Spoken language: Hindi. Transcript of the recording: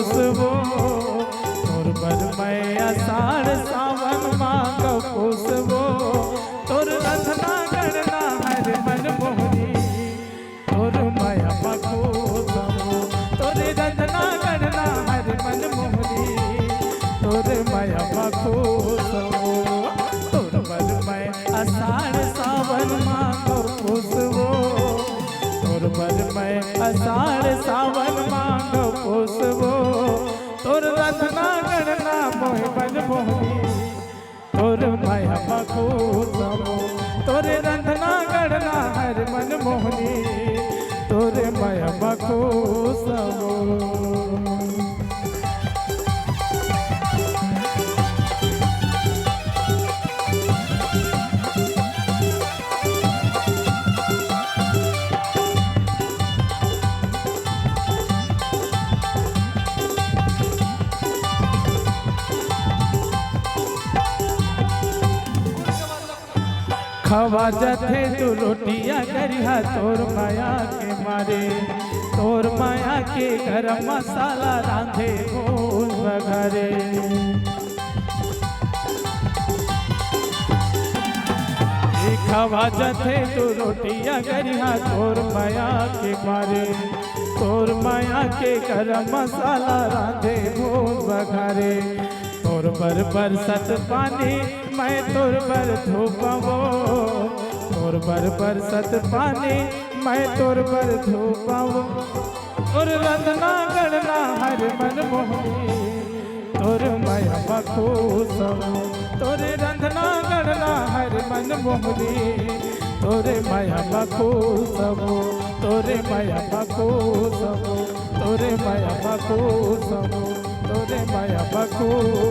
खुशबू तोर बर मैं आषाढ़ सावन मांग खुशबू तोर रधना गणना हर मन मोहनी तोर माया खुशबू तोर रधना गणना हर मन मोहनी तोर माया खुशबू तोर बर मैं आषाढ़ सावन मांग खुशबू तोर बर मैं आषाढ़ सावन मांग खुशबू तोर रधना गणना मोह बन मोहनी तोर माया खुशबू तोर रधना गणना हर मन मोहनी तोर माया खुशबू। खवा जथे तू रोटिया करिहा तोर माया के मारे तोर माया के गरम मसाला रांधे भूल बघरे खवा जथे तू रोटिया करिहा तोर माया के मारे तोर माया के गरम मसाला रांधे भूल बघरे तोर बर बरसत पानी मैं तोर बर धूपवो तोर बर बरसत पानी मैं तोर बर धूपवो तोर रधना गणना हर मन मोहनी तोर माया खुशबू तोर रधना गणना हर मन मोहनी तोरे माया खुशबू तोरे माया खुशबू तोरे माया खुशबू तोरे माया खुशबू।